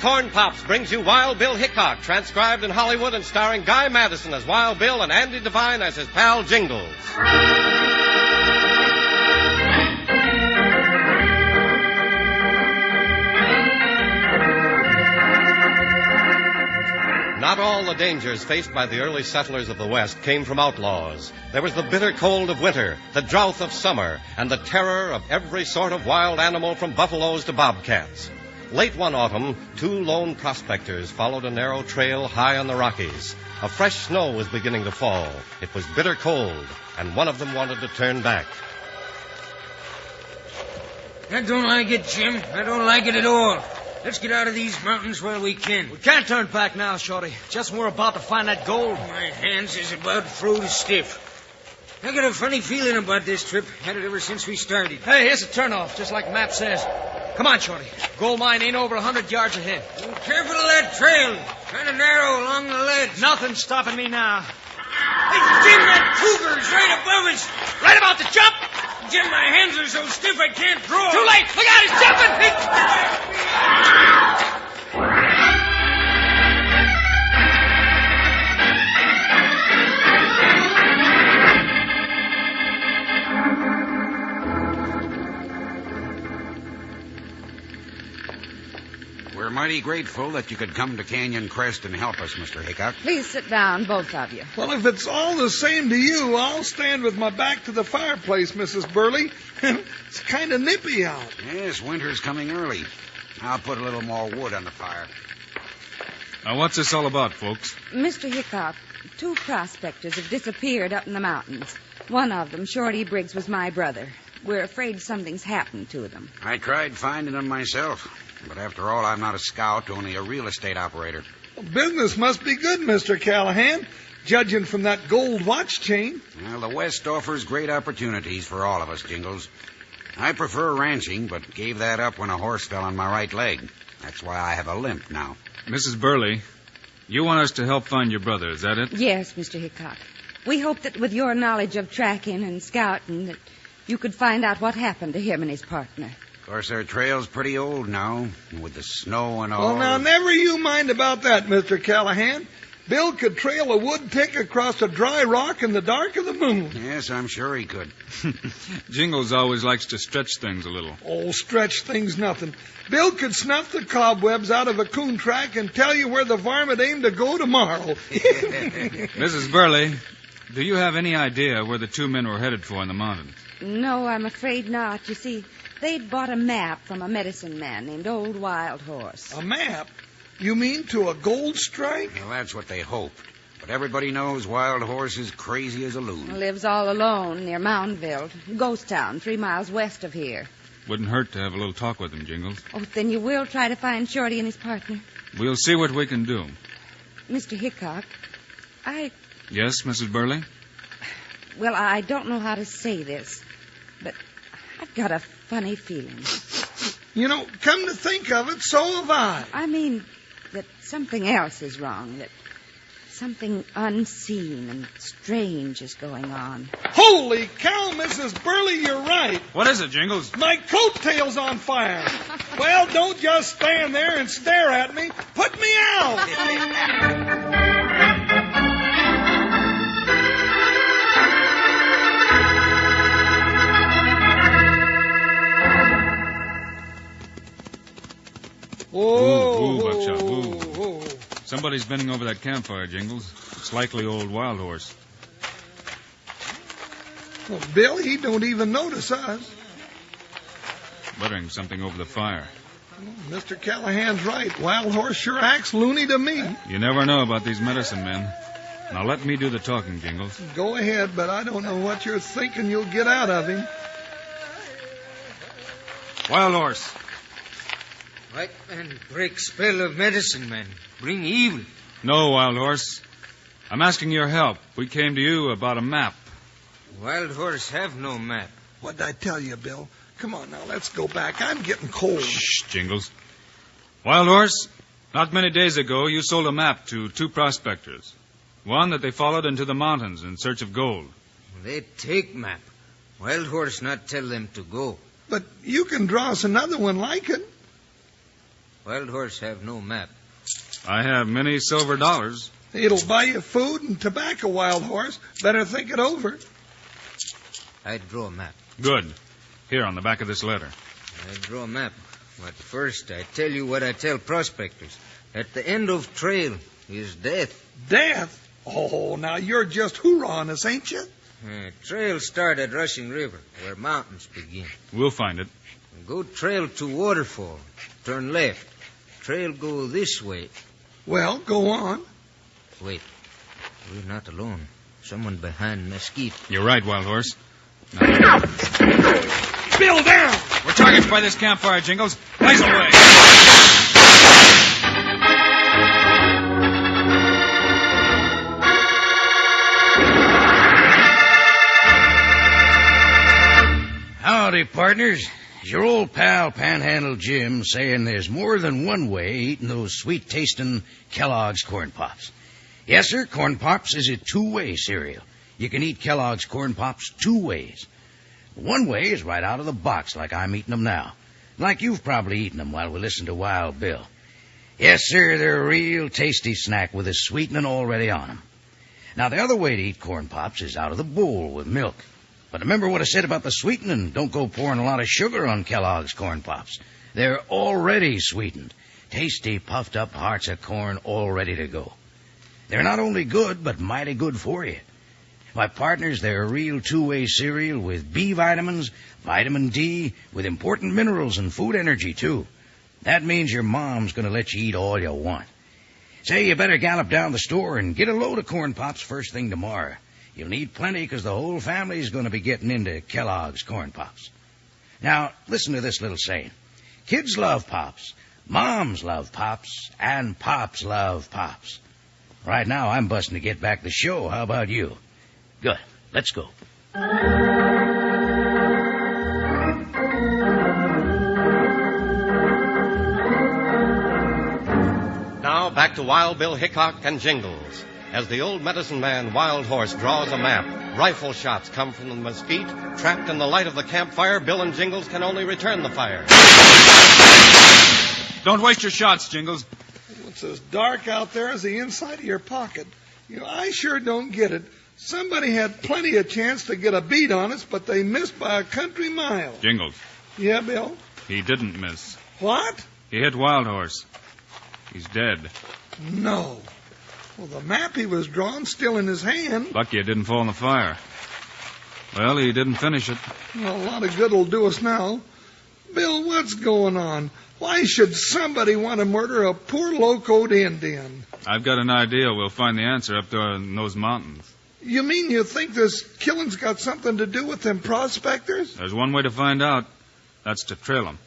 Corn Pops brings you Wild Bill Hickok, transcribed in Hollywood and starring Guy Madison as Wild Bill and Andy Devine as his pal Jingles. Not all the dangers faced by the early settlers of the West came from outlaws. There was the bitter cold of winter, the drought of summer, and the terror of every sort of wild animal from buffaloes to bobcats. Late one autumn, two lone prospectors followed a narrow trail high on the Rockies. A fresh snow was beginning to fall. It was bitter cold, and one of them wanted to turn back. I don't like it, Jim. I don't like it at all. Let's get out of these mountains while we can. We can't turn back now, Shorty. Just when we're about to find that gold. My hands is about froze stiff. I got a funny feeling about this trip. Had it ever since we started. Hey, here's a turnoff, just like the map says. Come on, Shorty. Gold mine ain't over 100 yards ahead. Careful of that trail. Kind of narrow along the ledge. Nothing's stopping me now. Hey, Jim, that cougar's right above us. Right about to jump. Jim, my hands are so stiff I can't draw. Too late. Look out, he's jumping. We're mighty grateful that you could come to Canyon Crest and help us, Mr. Hickok. Please sit down, both of you. Well, if it's all the same to you, I'll stand with my back to the fireplace, Mrs. Burley. It's kind of nippy out. Yes, winter's coming early. I'll put a little more wood on the fire. Now, what's this all about, folks? Mr. Hickok, two prospectors have disappeared up in the mountains. One of them, Shorty Briggs, was my brother. We're afraid something's happened to them. I tried finding them myself. But after all, I'm not a scout, only a real estate operator. Well, business must be good, Mr. Callahan, judging from that gold watch chain. Well, the West offers great opportunities for all of us, Jingles. I prefer ranching, but gave that up when a horse fell on my right leg. That's why I have a limp now. Mrs. Burley, you want us to help find your brother, is that it? Yes, Mr. Hickok. We hope that with your knowledge of tracking and scouting that you could find out what happened to him and his partner. Of course, their trail's pretty old now, with the snow and all. Well, now, never you mind about that, Mr. Callahan. Bill could trail a wood tick across a dry rock in the dark of the moon. Yes, I'm sure he could. Jingles always likes to stretch things a little. Oh, stretch things nothing. Bill could snuff the cobwebs out of a coon track and tell you where the varmint aimed to go tomorrow. Mrs. Burley, do you have any idea where the two men were headed for in the mountains? No, I'm afraid not. You see, they'd bought a map from a medicine man named Old Wild Horse. A map? You mean to a gold strike? Well, that's what they hoped. But everybody knows Wild Horse is crazy as a loon. Lives all alone near Moundville, ghost town 3 miles west of here. Wouldn't hurt to have a little talk with him, Jingles. Oh, then you will try to find Shorty and his partner? We'll see what we can do. Mr. Hickok, Yes, Mrs. Burley? Well, I don't know how to say this, but I've got a funny feeling. You know, come to think of it, so have I. I mean that something else is wrong, that something unseen and strange is going on. Holy cow, Mrs. Burley, you're right. What is it, Jingles? My coattail's on fire. Well, don't just stand there and stare at me. Put me out. Ooh, Buckshot, ooh. Somebody's bending over that campfire, Jingles. It's likely Old Wild Horse. Well, Bill, he don't even notice us. Buttering something over the fire. Mr. Callahan's right. Wild Horse sure acts loony to me. You never know about these medicine men. Now let me do the talking, Jingles. Go ahead, but I don't know what you're thinking you'll get out of him. Wild Horse. White man break spell of medicine man. Bring evil. No, Wild Horse. I'm asking your help. We came to you about a map. Wild Horse have no map. What'd I tell you, Bill? Come on now, let's go back. I'm getting cold. Shh, Jingles. Wild Horse, not many days ago you sold a map to two prospectors. One that they followed into the mountains in search of gold. They take map. Wild Horse not tell them to go. But you can draw us another one like it. Wild Horse have no map. I have many silver dollars. It'll buy you food and tobacco, Wild Horse. Better think it over. I'd draw a map. Good. Here on the back of this letter. I'd draw a map. But first, I tell you what I tell prospectors. At the end of trail is death. Death? Oh, now you're just hoorahing us, ain't you? Trail start at Rushing River, where mountains begin. We'll find it. Go trail to waterfall. Turn left. Trail go this way. Well, go on. Wait. We're not alone. Someone behind mesquite. You're right, Wild Horse. Bill, down! We're targeted by this campfire, Jingles. Blaze away! Howdy, partners. It's your old pal Panhandle Jim saying there's more than one way eating those sweet-tasting Kellogg's Corn Pops. Yes, sir, Corn Pops is a two-way cereal. You can eat Kellogg's Corn Pops two ways. One way is right out of the box like I'm eating them now. Like you've probably eaten them while we listen to Wild Bill. Yes, sir, they're a real tasty snack with a sweetening already on them. Now, the other way to eat Corn Pops is out of the bowl with milk. But remember what I said about the sweetening. Don't go pouring a lot of sugar on Kellogg's Corn Pops. They're already sweetened. Tasty, puffed-up hearts of corn all ready to go. They're not only good, but mighty good for you. My partners, they're a real two-way cereal with B vitamins, vitamin D, with important minerals and food energy, too. That means your mom's going to let you eat all you want. Say, you better gallop down the store and get a load of Corn Pops first thing tomorrow. You'll need plenty because the whole family's going to be getting into Kellogg's Corn Pops. Now, listen to this little saying. Kids love Pops, moms love Pops, and Pops love Pops. Right now, I'm busting to get back the show. How about you? Good. Let's go. Now, back to Wild Bill Hickok and Jingles. As the old medicine man, Wild Horse, draws a map, rifle shots come from the mesquite. Trapped in the light of the campfire, Bill and Jingles can only return the fire. Don't waste your shots, Jingles. It's as dark out there as the inside of your pocket. I sure don't get it. Somebody had plenty of chance to get a beat on us, but they missed by a country mile. Jingles. Yeah, Bill? He didn't miss. What? He hit Wild Horse. He's dead. No. Well, the map he was drawing still in his hand. Lucky it didn't fall in the fire. Well, he didn't finish it. Well, a lot of good will do us now. Bill, what's going on? Why should somebody want to murder a poor locoed Indian? I've got an idea. We'll find the answer up there in those mountains. You mean you think this killing's got something to do with them prospectors? There's one way to find out. That's to trail them.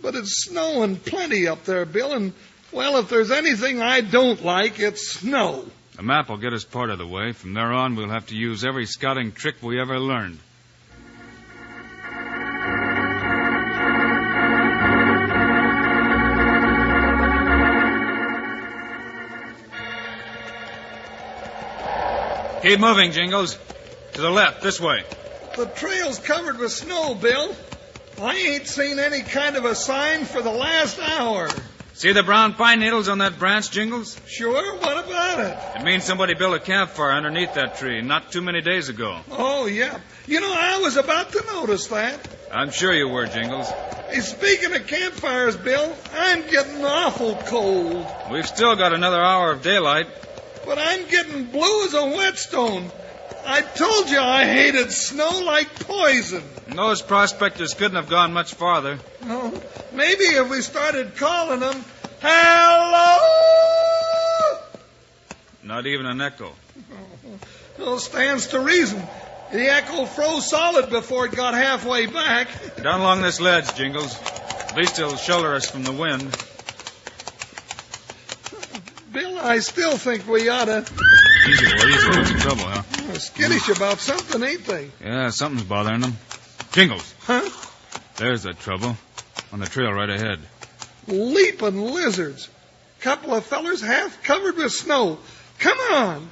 But it's snowing plenty up there, Bill, and, well, if there's anything I don't like, it's snow. The map will get us part of the way. From there on, we'll have to use every scouting trick we ever learned. Keep moving, Jingles. To the left, this way. The trail's covered with snow, Bill. I ain't seen any kind of a sign for the last hour. See the brown pine needles on that branch, Jingles? Sure, what about it? It means somebody built a campfire underneath that tree not too many days ago. Oh, yeah. I was about to notice that. I'm sure you were, Jingles. Hey, speaking of campfires, Bill, I'm getting awful cold. We've still got another hour of daylight. But I'm getting blue as a whetstone. I told you I hated snow like poison. Those prospectors couldn't have gone much farther. Oh, maybe if we started calling them, hello! Not even an echo. Well, stands to reason. The echo froze solid before it got halfway back. Down along this ledge, Jingles. At least it'll shelter us from the wind. Bill, I still think we ought to... Easy, boy, easy. What's the trouble, huh? They're skittish about something, ain't they? Yeah, something's bothering them. Jingles. Huh? There's the trouble. On the trail right ahead. Leaping lizards. Couple of fellers half covered with snow. Come on.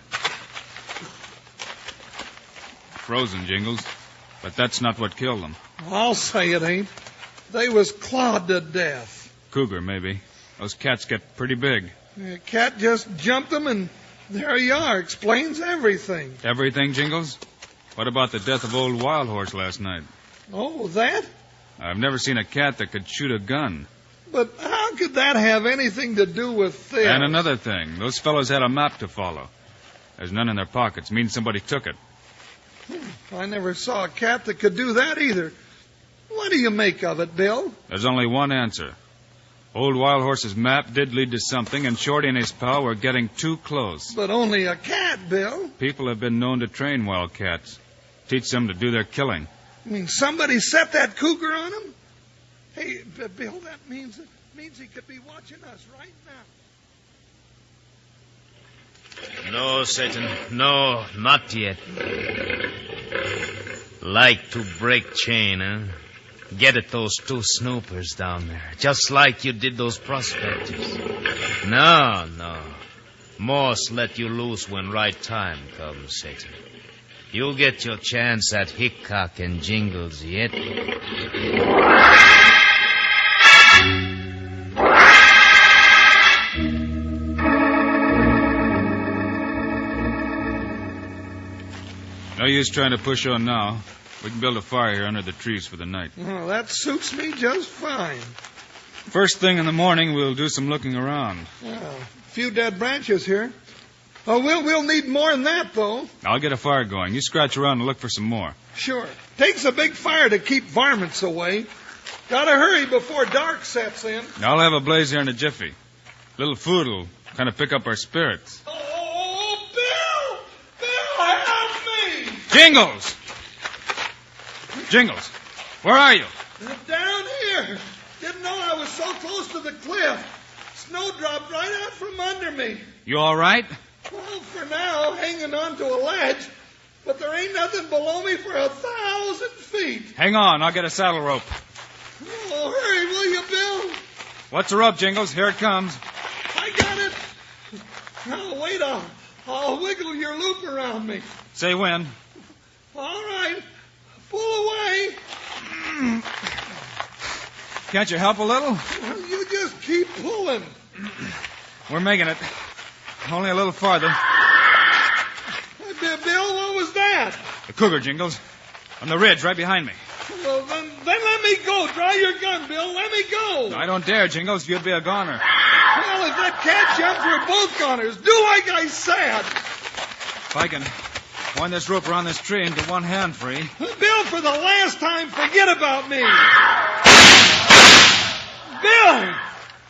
Frozen, Jingles. But that's not what killed them. I'll say it ain't. They was clawed to death. Cougar, maybe. Those cats get pretty big. The cat just jumped them, and there you are. Explains everything. Everything, Jingles? What about the death of old Wild Horse last night? Oh, that? I've never seen a cat that could shoot a gun. But how could that have anything to do with this? And another thing, those fellows had a map to follow. There's none in their pockets. Means somebody took it. I never saw a cat that could do that either. What do you make of it, Bill? There's only one answer. Old Wild Horse's map did lead to something, and Shorty and his pal were getting too close. But only a cat, Bill. People have been known to train wildcats. Teach them to do their killing. I mean, somebody set that cougar on him? Hey, Bill, that means he could be watching us right now. No, Satan. No, not yet. Like to break chain, huh? Get at those two snoopers down there, just like you did those prospectors. No. Moss let you loose when right time comes, Satan. You'll get your chance at Hickok and Jingles yet. No use trying to push on now. We can build a fire here under the trees for the night. Oh, that suits me just fine. First thing in the morning, we'll do some looking around. A few dead branches here. Oh, we'll need more than that, though. I'll get a fire going. You scratch around and look for some more. Sure. Takes a big fire to keep varmints away. Gotta hurry before dark sets in. I'll have a blaze here in a jiffy. Little food will kind of pick up our spirits. Oh, Bill! Bill, help me! Jingles! Jingles, where are you? Down here. Didn't know I was so close to the cliff. Snow dropped right out from under me. You all right? Well, for now, hanging on to a ledge. But there ain't nothing below me for 1,000 feet. Hang on, I'll get a saddle rope. Oh, hurry, will you, Bill? What's the rope, Jingles? Here it comes. I got it. Now, wait, I'll wiggle your loop around me. Say when. All right. Pull away. Can't you help a little? Well, you just keep pulling. We're making it. Only a little farther. Bill, what was that? The cougar, Jingles. On the ridge right behind me. Well, then let me go. Draw your gun, Bill. Let me go. I don't dare, Jingles. You'd be a goner. Well, if that cat jumps, we're both goners. Do like I said. If I can wind this rope around this tree and get one hand free. Bill, for the last time, forget about me.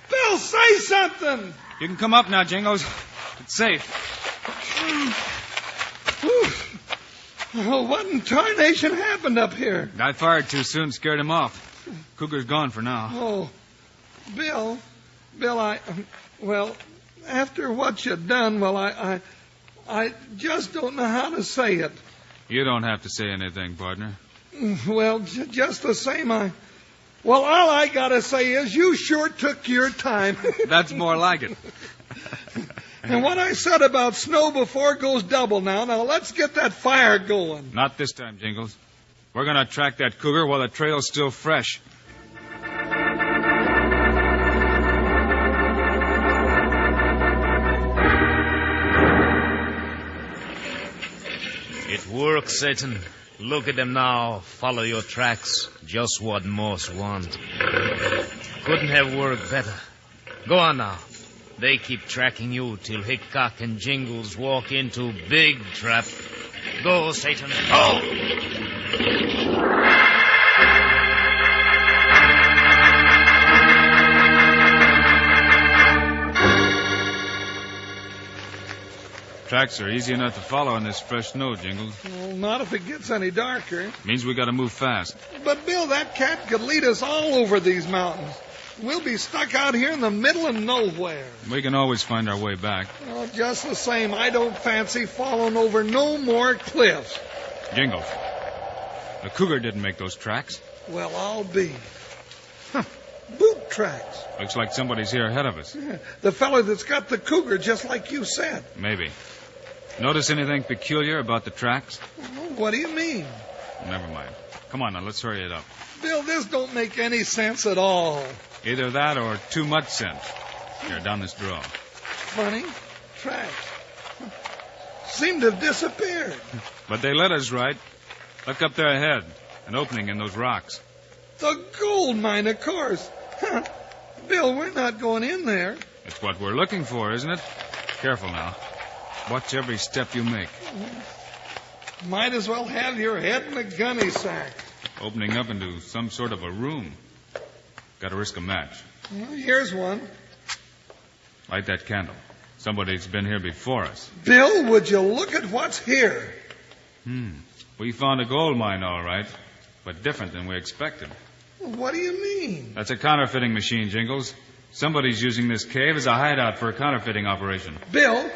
Bill, say something. You can come up now, Jingles. It's safe. Oh, what in tarnation happened up here? I fired too soon, scared him off. Cougar's gone for now. Oh, Bill, well, after what you've done, well, I just don't know how to say it. You don't have to say anything, partner. Well, just the same, all I gotta say is you sure took your time. That's more like it. And what I said about snow before goes double now. Now, let's get that fire going. Not this time, Jingles. We're going to track that cougar while the trail's still fresh. It works, Satan. Look at them now. Follow your tracks. Just what Moss want. Couldn't have worked better. Go on now. They keep tracking you till Hickok and Jingles walk into big trap. Go, Satan, go! Tracks are easy enough to follow in this fresh snow, Jingles. Well, not if it gets any darker. Means we got to move fast. But, Bill, that cat could lead us all over these mountains. We'll be stuck out here in the middle of nowhere. We can always find our way back. Well, just the same, I don't fancy falling over no more cliffs. Jingles, the cougar didn't make those tracks. Well, I'll be. Boot tracks. Looks like somebody's here ahead of us. Yeah, the fella that's got the cougar, just like you said. Maybe. Notice anything peculiar about the tracks? Well, what do you mean? Never mind. Come on now, let's hurry it up. Bill, this don't make any sense at all. Either that or too much sense. Here, down this draw. Funny. Tracks. Seem to have disappeared. But they led us right. Look up there ahead. An opening in those rocks. The gold mine, of course. Huh. Bill, we're not going in there. It's what we're looking for, isn't it? Careful now. Watch every step you make. Might as well have your head in a gunny sack. Opening up into some sort of a room. Got to risk a match. Well, here's one. Light that candle. Somebody's been here before us. Bill, would you look at what's here? We found a gold mine, all right, but different than we expected. What do you mean? That's a counterfeiting machine, Jingles. Somebody's using this cave as a hideout for a counterfeiting operation. Bill,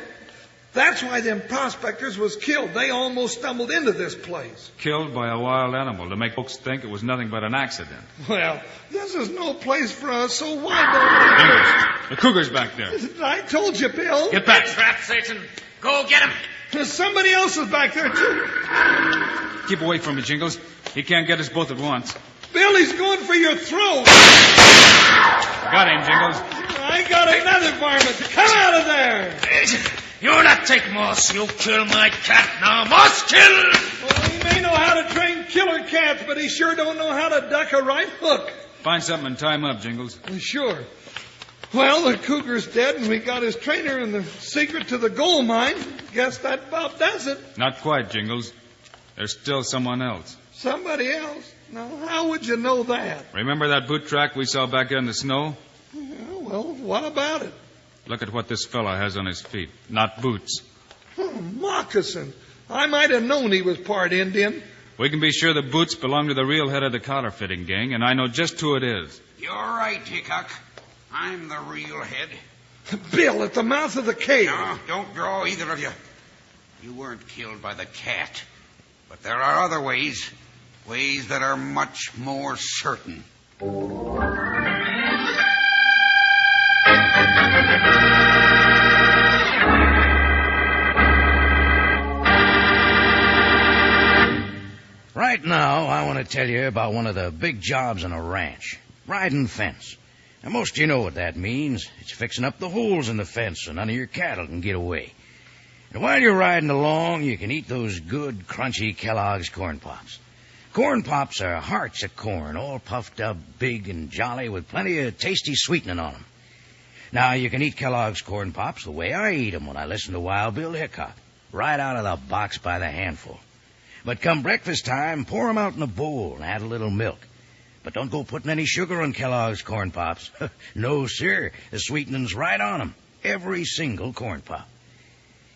that's why them prospectors was killed. They almost stumbled into this place. Killed by a wild animal to make folks think it was nothing but an accident. Well, this is no place for us, so why Jingles, the cougar's back there. don't... I told you, Bill. Get back, trap, Satan. Go get him. Somebody else is back there, too. Keep away from me, Jingles. He can't get us both at once. Bill, he's going for your throat. Got him, Jingles. I got another varmint. Come out of there. You not take Moss. You kill my cat now. Moss, kill! Well, he may know how to train killer cats, but he sure don't know how to duck a right hook. Find something and tie him up, Jingles. Sure. Well, the cougar's dead, and we got his trainer and the secret to the gold mine. Guess that about does it. Not quite, Jingles. There's still someone else. Somebody else? Now, how would you know that? Remember that boot track we saw back there in the snow? Yeah, well, what about it? Look at what this fella has on his feet. Not boots. Moccasin. I might have known he was part Indian. We can be sure the boots belong to the real head of the counterfeiting gang, and I know just who it is. You're right, Hickok. I'm the real head. Bill, at the mouth of the cave. No, don't draw, either of you. You weren't killed by the cat. But there are other ways. Ways that are much more certain. Right now, I want to tell you about one of the big jobs on a ranch. Riding fence. Now, most of you know what that means. It's fixing up the holes in the fence so none of your cattle can get away. And while you're riding along, you can eat those good, crunchy Kellogg's Corn Pops. Corn Pops are hearts of corn, all puffed up, big and jolly, with plenty of tasty sweetening on them. Now, you can eat Kellogg's Corn Pops the way I eat them when I listen to Wild Bill Hickok, right out of the box by the handful. But come breakfast time, pour 'em out in a bowl and add a little milk. But don't go putting any sugar on Kellogg's Corn Pops. No, sir. The sweetening's right on 'em. Every single Corn Pop.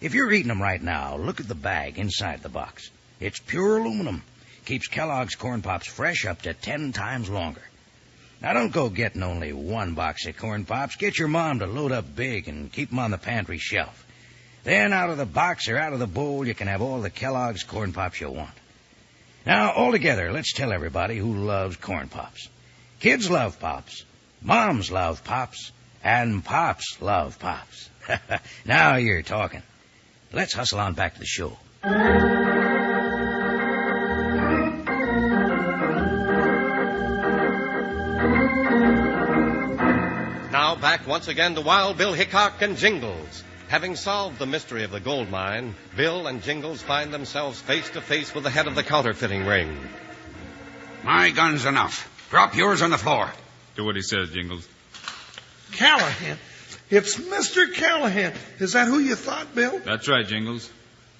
If you're eating 'em right now, look at the bag inside the box. It's pure aluminum. Keeps Kellogg's Corn Pops fresh up to 10 times longer. Now, don't go getting only one box of Corn Pops. Get your mom to load up big and keep 'em on the pantry shelf. Then out of the box or out of the bowl, you can have all the Kellogg's Corn Pops you want. Now, all together, let's tell everybody who loves Corn Pops. Kids love Pops, moms love Pops, and Pops love Pops. Now you're talking. Let's hustle on back to the show. Now back once again to Wild Bill Hickok and Jingles. Having solved the mystery of the gold mine, Bill and Jingles find themselves face to face with the head of the counterfeiting ring. My gun's enough. Drop yours on the floor. Do what he says, Jingles. Callahan. It's Mr. Callahan. Is that who you thought, Bill? That's right, Jingles.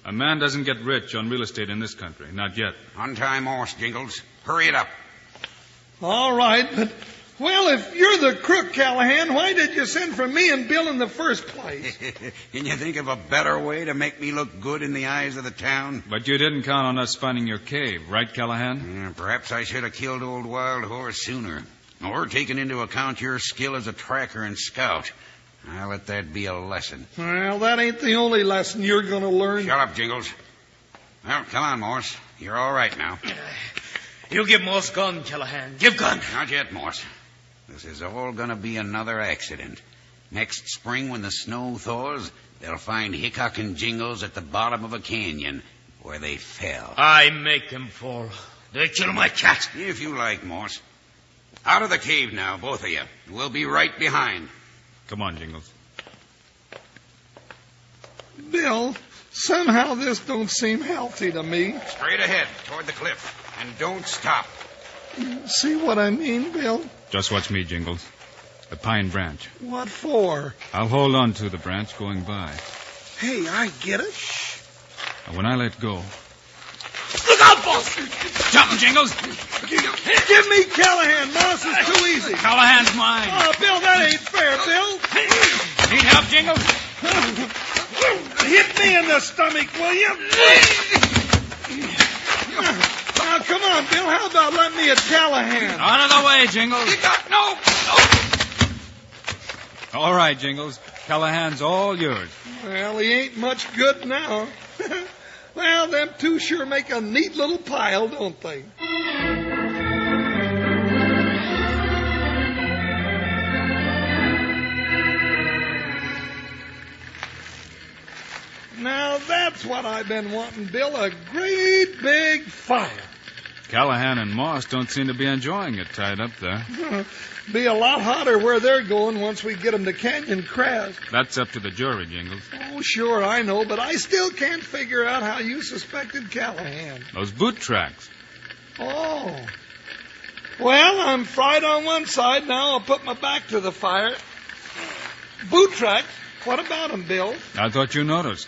A man doesn't get rich on real estate in this country. Not yet. Untie Morse, Jingles. Hurry it up. All right, but... Well, if you're the crook, Callahan, why did you send for me and Bill in the first place? Can you think of a better way to make me look good in the eyes of the town? But you didn't count on us finding your cave, right, Callahan? Perhaps I should have killed old Wild Horse sooner. Or taken into account your skill as a tracker and scout. I'll let that be a lesson. Well, that ain't the only lesson you're going to learn. Shut up, Jingles. Well, come on, Morse. You're all right now. You give Moss gun, Callahan. Give gun. Not yet, Morse. This is all going to be another accident. Next spring, when the snow thaws, they'll find Hickok and Jingles at the bottom of a canyon where they fell. I make them fall. They kill my cat. If you like, Morse. Out of the cave now, both of you. We'll be right behind. Come on, Jingles. Bill, somehow this don't seem healthy to me. Straight ahead, toward the cliff. And don't stop. See what I mean, Bill? Just watch me, Jingles. The pine branch. What for? I'll hold on to the branch going by. Hey, I get it. And when I let go... Look out, boss! Jump, Jingles! Give me Callahan. Moss is too easy. Callahan's mine. Oh, Bill, that ain't fair, Bill. Need help, Jingles? Hit me in the stomach, will you? Now, come on, Bill. How about letting me at Callahan? Out of the way, Jingles. No! All right, Jingles. Callahan's all yours. Well, he ain't much good now. Well, them two sure make a neat little pile, don't they? Now, that's what I've been wanting, Bill, a great big fire. Callahan and Moss don't seem to be enjoying it tied up there. Be a lot hotter where they're going once we get them to Canyon Crest. That's up to the jury, Jingles. Oh, sure, I know, but I still can't figure out how you suspected Callahan. Those boot tracks. Oh. Well, I'm fried on one side. Now I'll put my back to the fire. Boot tracks? What about them, Bill? I thought you noticed.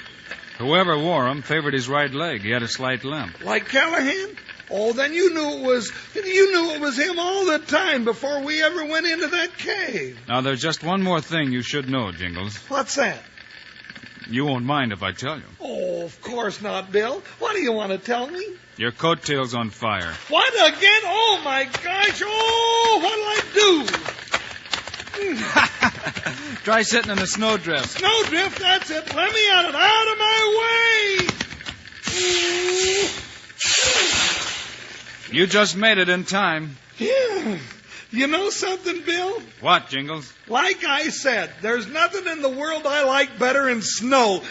Whoever wore them favored his right leg. He had a slight limp. Like Callahan? Oh, then you knew it was him all the time before we ever went into that cave. Now, there's just one more thing you should know, Jingles. What's that? You won't mind if I tell you. Oh, of course not, Bill. What do you want to tell me? Your coattail's on fire. What again? Oh, my gosh. Oh, what'll I do? Try sitting in a snowdrift. Snowdrift, that's it. Let me out of my way. You just made it in time. Yeah. You know something, Bill? What, Jingles? Like I said, there's nothing in the world I like better than snow.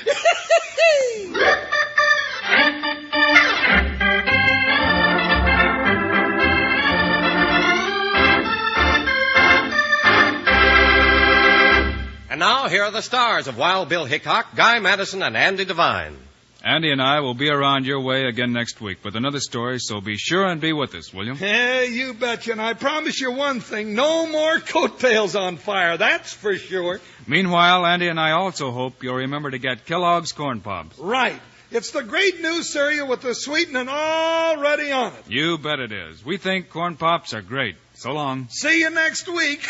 And now, here are the stars of Wild Bill Hickok, Guy Madison, and Andy Devine. Andy and I will be around your way again next week with another story, so be sure and be with us, will you? Hey, you betcha. And I promise you one thing, no more coattails on fire, that's for sure. Meanwhile, Andy and I also hope you'll remember to get Kellogg's Corn Pops. Right. It's the great new cereal with the sweetening already on it. You bet it is. We think Corn Pops are great. So long. See you next week.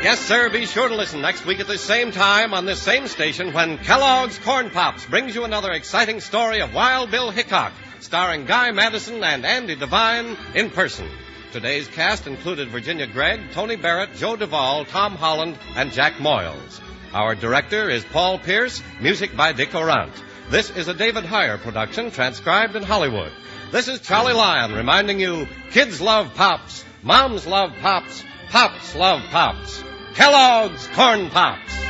Yes, sir, be sure to listen next week at the same time on this same station when Kellogg's Corn Pops brings you another exciting story of Wild Bill Hickok, starring Guy Madison and Andy Devine in person. Today's cast included Virginia Gregg, Tony Barrett, Joe Duvall, Tom Holland, and Jack Moyles. Our director is Paul Pierce, music by Dick Orant. This is a David Heyer production, transcribed in Hollywood. This is Charlie Lyon reminding you, kids love Pops, moms love Pops, Pops love Pops. Kellogg's Corn Pops.